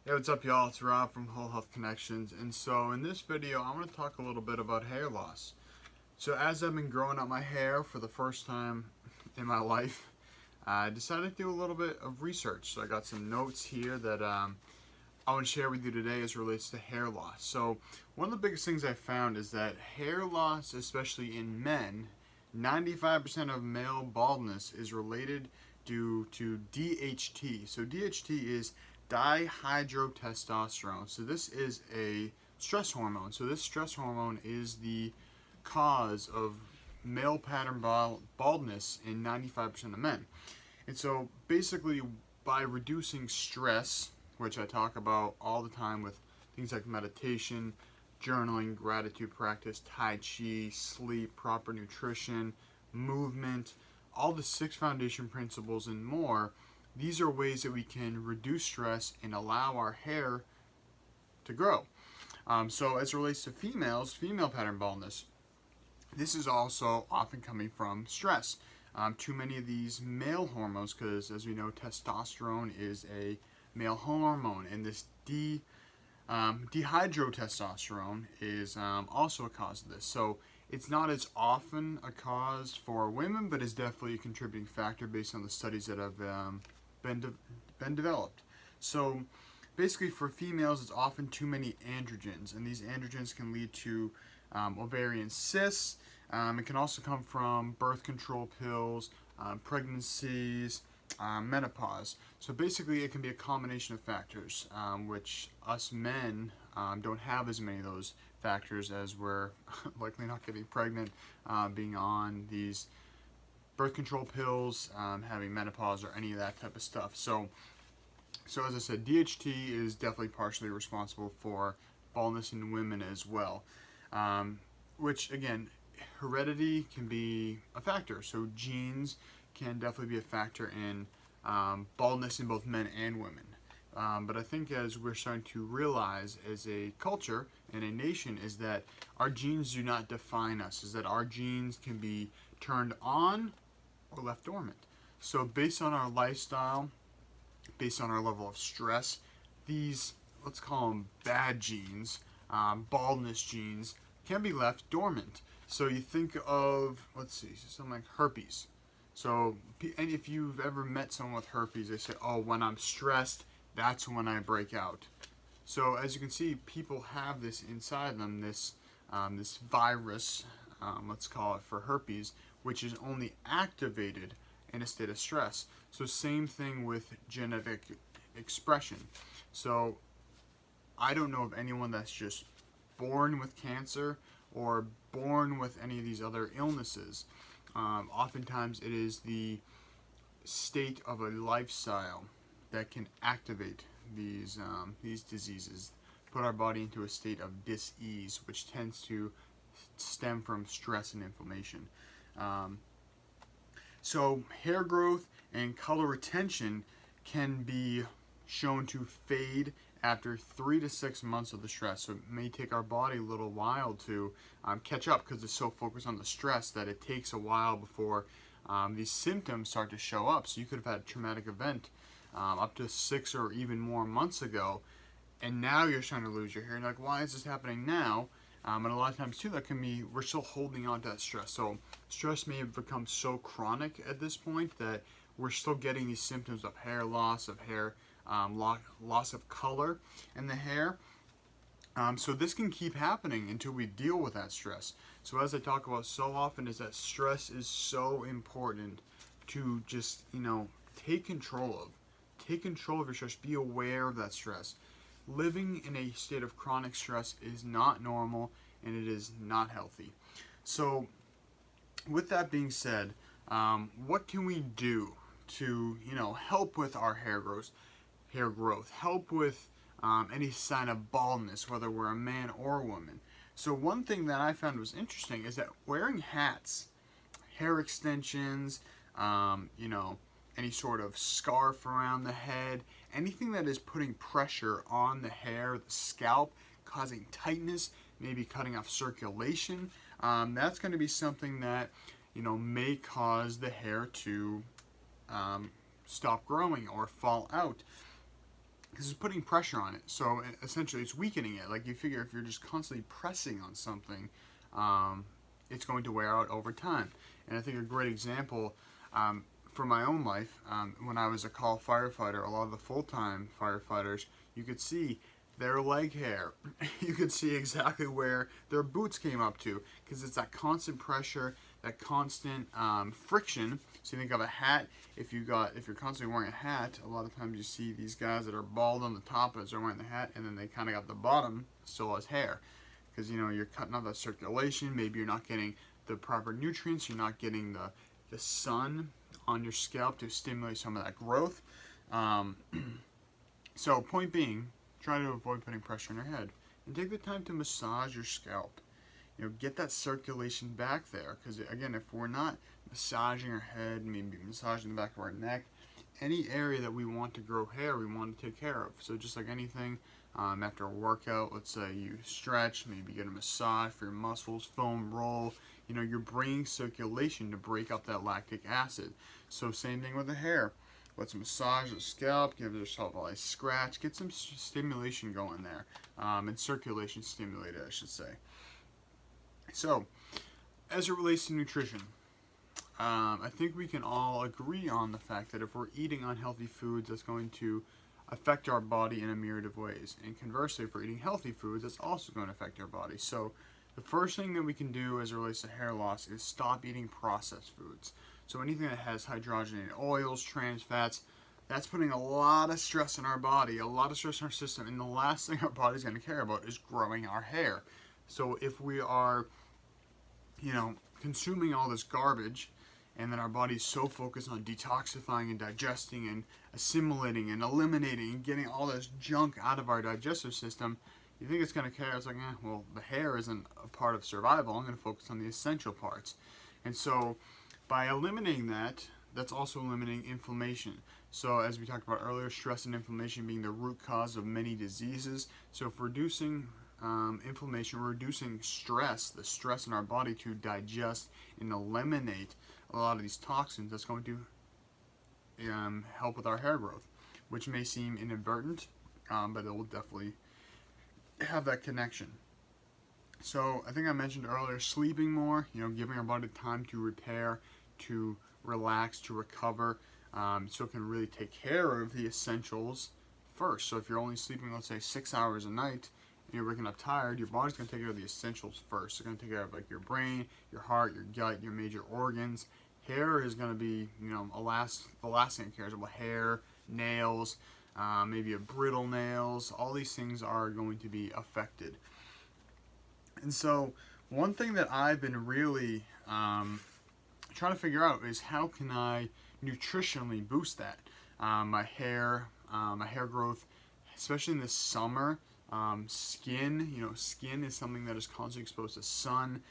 Hey, what's up, y'all? It's Rob from Whole Health Connections, and so in this video, I want to talk a little bit about hair loss. So as I've been growing out my hair for the first time in my life, I decided to do a little bit of research. So I got some notes here that I want to share with you today as it relates to hair loss. So one of the biggest things I found is that hair loss, especially in men, 95% of male baldness is related due to DHT. So DHT is dihydrotestosterone. So this is a stress hormone. So this stress hormone is the cause of male pattern baldness in 95% of men. And so basically by reducing stress, which I talk about all the time with things like meditation, journaling, gratitude practice, tai chi, sleep, proper nutrition, movement, all the 6 foundation principles and more, these are ways that we can reduce stress and allow our hair to grow. So as it relates to females, female pattern baldness, this is also often coming from stress. Too many of these male hormones, because as we know, testosterone is a male hormone, and this dihydrotestosterone is also a cause of this. So it's not as often a cause for women, but is definitely a contributing factor based on the studies that have been developed. So basically for females, it's often too many androgens, and these androgens can lead to ovarian cysts. It can also come from birth control pills, pregnancies, menopause. So basically it can be a combination of factors, which us men don't have as many of those factors, as we're likely not getting pregnant, being on these birth control pills, having menopause, or any of that type of stuff. So as I said, DHT is definitely partially responsible for baldness in women as well, which again, heredity can be a factor. So genes can definitely be a factor in baldness in both men and women. But I think as we're starting to realize as a culture and a nation is that our genes do not define us, is that our genes can be turned on or left dormant. So based on our lifestyle, based on our level of stress, these, let's call them bad genes, baldness genes, can be left dormant. So you think of, let's see, something like herpes. So, and if you've ever met someone with herpes, they say, oh, when I'm stressed, that's when I break out. So as you can see, people have this inside them, this virus, let's call it, for herpes, which is only activated in a state of stress. So same thing with genetic expression. So I don't know of anyone that's just born with cancer or born with any of these other illnesses. Oftentimes it is the state of a lifestyle that can activate these diseases, put our body into a state of dis-ease, which tends to stem from stress and inflammation. So hair growth and color retention can be shown to fade after 3 to 6 months of the stress. So it may take our body a little while to catch up, because it's so focused on the stress that it takes a while before these symptoms start to show up. So you could have had a traumatic event up to 6 or even more months ago, and now you're starting to lose your hair. And you're like, why is this happening now? And a lot of times too, that can be, we're still holding on to that stress. So stress may have become so chronic at this point that we're still getting these symptoms of hair loss, of hair loss of color in the hair. So this can keep happening until we deal with that stress. So as I talk about so often, is that stress is so important to just, take control of. Take control of your stress. Be aware of that stress. Living in a state of chronic stress is not normal, and it is not healthy. So with that being said, what can we do to help with our hair growth, help with any sign of baldness, whether we're a man or a woman? So one thing that I found was interesting is that wearing hats, hair extensions, any sort of scarf around the head, anything that is putting pressure on the hair, the scalp, causing tightness, maybe cutting off circulation, that's going to be something that may cause the hair to stop growing or fall out. because it's putting pressure on it. So essentially, it's weakening it. Like you figure, if you're just constantly pressing on something, it's going to wear out over time. And I think a great example for my own life, when I was a call firefighter, a lot of the full-time firefighters, you could see their leg hair. You could see exactly where their boots came up to, because it's that constant pressure, that constant friction. So you think of a hat. If you're constantly wearing a hat, a lot of times you see these guys that are bald on the top as they're wearing the hat, and then they kind of got the bottom still as hair, because you're cutting off that circulation. Maybe you're not getting the proper nutrients. You're not getting the sun on your scalp to stimulate some of that growth. So point being, try to avoid putting pressure on your head, and take the time to massage your scalp. Get that circulation back there, because again, if we're not massaging our head, maybe massaging the back of our neck, any area that we want to grow hair, we want to take care of. So just like anything, after a workout, let's say you stretch, maybe get a massage for your muscles, foam roll, you're bringing circulation to break up that lactic acid. So same thing with the hair. Let's massage the scalp, give yourself a nice scratch, get some stimulation going there, and circulation stimulated, I should say. So, as it relates to nutrition, I think we can all agree on the fact that if we're eating unhealthy foods, that's going to affect our body in a myriad of ways. And conversely, if we're eating healthy foods, that's also going to affect our body. So, the first thing that we can do as it relates to hair loss is stop eating processed foods. So anything that has hydrogenated oils, trans fats, that's putting a lot of stress on our body, a lot of stress on our system, and the last thing our body's going to care about is growing our hair. So if we are, consuming all this garbage, and then our body's so focused on detoxifying and digesting and assimilating and eliminating and getting all this junk out of our digestive system, you think it's going to care? It's like, well, the hair isn't a part of survival. I'm going to focus on the essential parts. And so by eliminating that, that's also eliminating inflammation. So as we talked about earlier, stress and inflammation being the root cause of many diseases. So if we're reducing inflammation, we're reducing stress, the stress in our body to digest and eliminate a lot of these toxins, that's going to help with our hair growth, which may seem inadvertent, but it will definitely have that connection. So I think I mentioned earlier, sleeping more, giving our body time to repair, to relax, to recover, so it can really take care of the essentials first. So if you're only sleeping, let's say 6 hours a night, and you're waking up tired, your body's going to take care of the essentials first. It's going to take care of like your brain, your heart, your gut, your major organs. Hair is going to be, the last thing it cares about. Hair, nails, maybe a brittle nails, all these things are going to be affected. And so one thing that I've been really trying to figure out is how can I nutritionally boost that. My hair growth, especially in the summer. Skin is something that is constantly exposed to sun.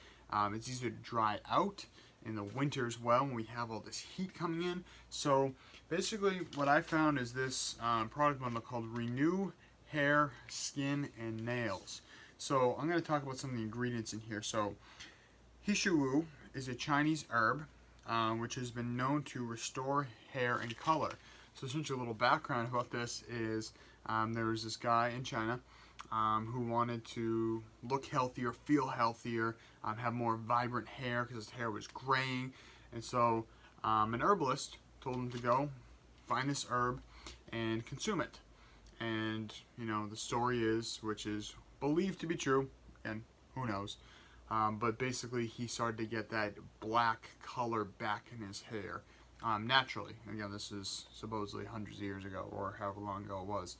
It's easier to dry out in the winter as well when we have all this heat coming in. So basically what I found is this product bundle called Renew Hair, Skin, and Nails. So I'm going to talk about some of the ingredients in here. So Hishu is a Chinese herb which has been known to restore hair and color. So essentially a little background about this is there was this guy in China who wanted to look healthier, feel healthier, have more vibrant hair because his hair was graying. And so an herbalist told him to go find this herb and consume it. And, the story is, which is believed to be true, and who knows, but basically he started to get that black color back in his hair naturally. Again, this is supposedly hundreds of years ago, or however long ago it was,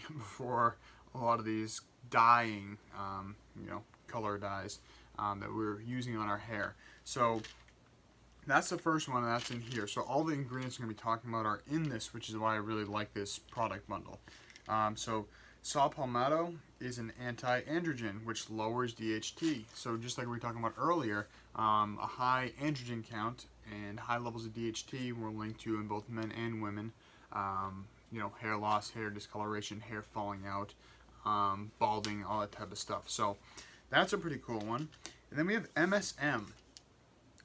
before a lot of these dyeing, color dyes that we're using on our hair. So that's the first one, and that's in here. So all the ingredients we're going to be talking about are in this, which is why I really like this product bundle. So saw palmetto is an anti-androgen, which lowers DHT. So just like we were talking about earlier, a high androgen count and high levels of DHT were linked to in both men and women. Hair loss, hair discoloration, hair falling out, balding, all that type of stuff. So that's a pretty cool one. And then we have MSM,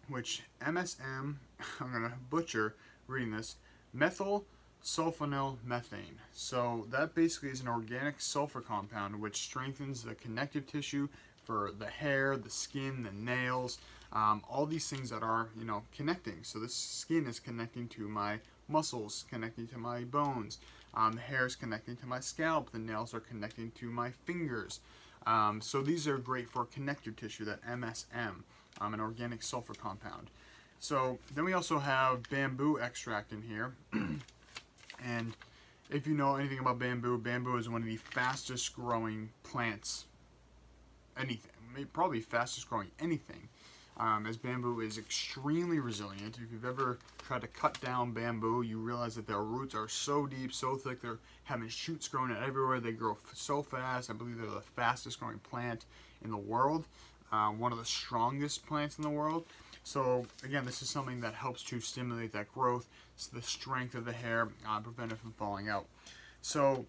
which MSM, I'm going to butcher reading this, methyl sulfonylmethane. So that basically is an organic sulfur compound which strengthens the connective tissue for the hair, the skin, the nails, all these things that are, connecting. So this skin is connecting to my muscles, connecting to my bones. The hair is connecting to my scalp. The nails are connecting to my fingers. So these are great for connective tissue, that MSM, an organic sulfur compound. So then we also have bamboo extract in here. And if you know anything about bamboo, bamboo is one of the fastest growing plants, probably fastest growing anything, as bamboo is extremely resilient. If you've ever tried to cut down bamboo, you realize that their roots are so deep, so thick, they're having shoots growing out everywhere. They grow so fast. I believe they're the fastest growing plant in the world, one of the strongest plants in the world. So again, this is something that helps to stimulate that growth, the strength of the hair, prevent it from falling out. So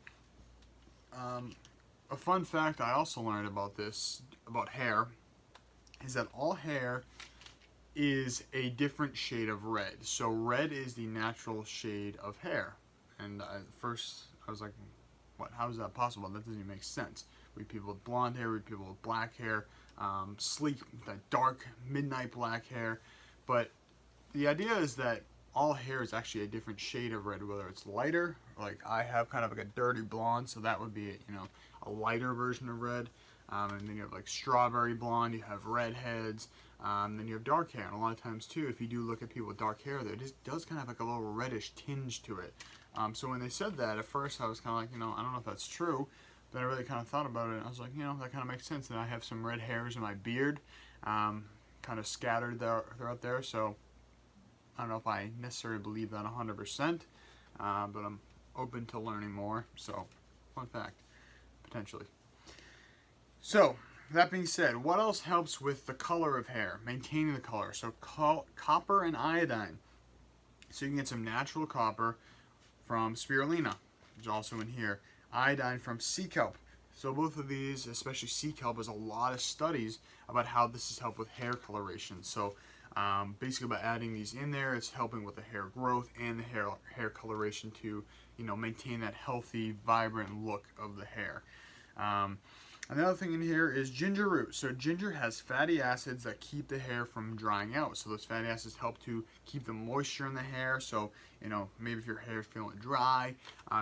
a fun fact I also learned about hair, is that all hair is a different shade of red. So red is the natural shade of hair. And at first I was like, what? How is that possible? That doesn't even make sense. We have people with blonde hair, we have people with black hair, sleek, that dark midnight black hair. But the idea is that all hair is actually a different shade of red, whether it's lighter, like I have kind of like a dirty blonde, so that would be, a lighter version of red. And then you have like strawberry blonde, you have redheads, then you have dark hair. And a lot of times too, if you do look at people with dark hair, there just does kind of have like a little reddish tinge to it. So when they said that, at first I was kind of like, I don't know if that's true. Then I really kind of thought about it, and I was like, that kind of makes sense. And I have some red hairs in my beard, kind of scattered throughout there. So I don't know if I necessarily believe that 100%, but I'm open to learning more. So, fun fact, potentially. So, that being said, what else helps with the color of hair, maintaining the color? So, copper and iodine. So, you can get some natural copper from spirulina, which is also in here. Iodine from sea kelp. So, both of these, especially sea kelp, has a lot of studies about how this has helped with hair coloration. So, basically by adding these in there, it's helping with the hair growth and the hair coloration to, maintain that healthy, vibrant look of the hair. Another thing in here is ginger root. So ginger has fatty acids that keep the hair from drying out. So those fatty acids help to keep the moisture in the hair. So, maybe if your hair is feeling dry,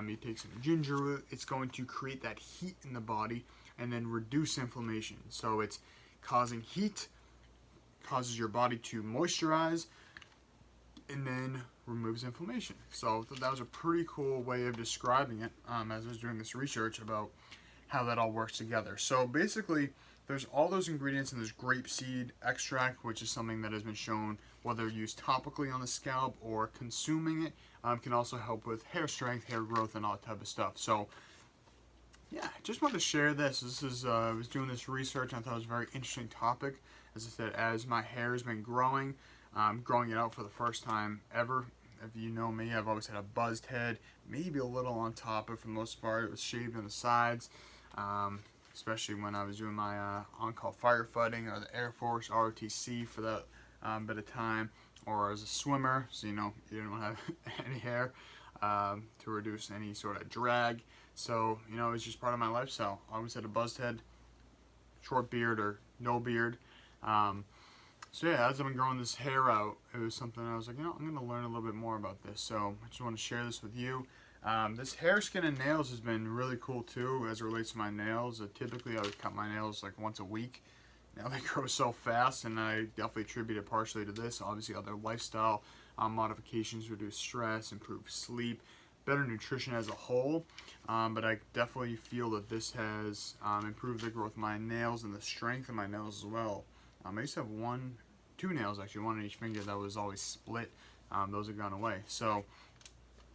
you take some ginger root. It's going to create that heat in the body and then reduce inflammation. So it's causing heat, causes your body to moisturize, and then removes inflammation. So that was a pretty cool way of describing it as I was doing this research about how that all works together. So basically, there's all those ingredients in this grape seed extract, which is something that has been shown, whether used topically on the scalp or consuming it, can also help with hair strength, hair growth, and all that type of stuff. So yeah, just wanted to share this. This is I was doing this research, and I thought it was a very interesting topic. As I said, as my hair has been growing, I'm growing it out for the first time ever. If you know me, I've always had a buzzed head, maybe a little on top, but for the most part, it was shaved on the sides. Especially when I was doing my on-call firefighting or the Air Force, ROTC for that bit of time, or as a swimmer, so you didn't want to have any hair to reduce any sort of drag. So, it's just part of my lifestyle. I always had a buzzed head, short beard or no beard. So yeah, as I've been growing this hair out, it was something I was like, I'm going to learn a little bit more about this. So I just want to share this with you. This hair, skin, and nails has been really cool too as it relates to my nails. Typically I would cut my nails like once a week. Now they grow so fast, and I definitely attribute it partially to this. Obviously other lifestyle modifications, reduce stress, improve sleep, better nutrition as a whole. But I definitely feel that this has improved the growth of my nails and the strength of my nails as well. I used to have two nails actually, one on each finger that was always split. Those have gone away. So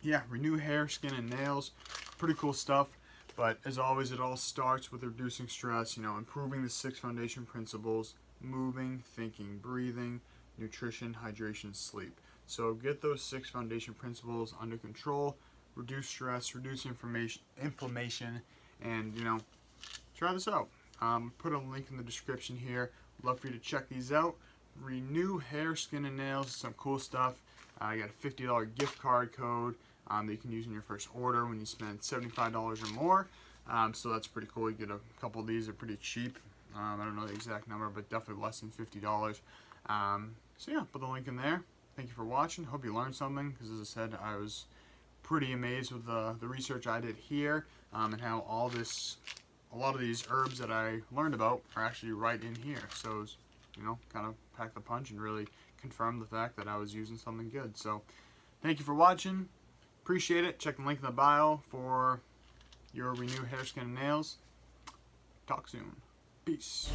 yeah, renew hair, skin, and nails. Pretty cool stuff. But as always, it all starts with reducing stress, improving the 6 foundation principles: moving, thinking, breathing, nutrition, hydration, sleep. So get those 6 foundation principles under control, reduce stress, reduce inflammation, and, try this out. Put a link in the description here. Love for you to check these out. Renew hair, skin, and nails. Some cool stuff. I got a $50 gift card code. that you can use in your first order when you spend $75 or more. So that's pretty cool. You get a couple of these. They're pretty cheap. I don't know the exact number, but definitely less than $50. So yeah, put the link in there. Thank you for watching. Hope you learned something, because as I said, I was pretty amazed with the research I did here, and how a lot of these herbs that I learned about are actually right in here. So it was, kind of pack the punch and really confirm the fact that I was using something good. So thank you for watching. Appreciate it. Check the link in the bio for your Renew Hair, Skin, and Nails. Talk soon. Peace.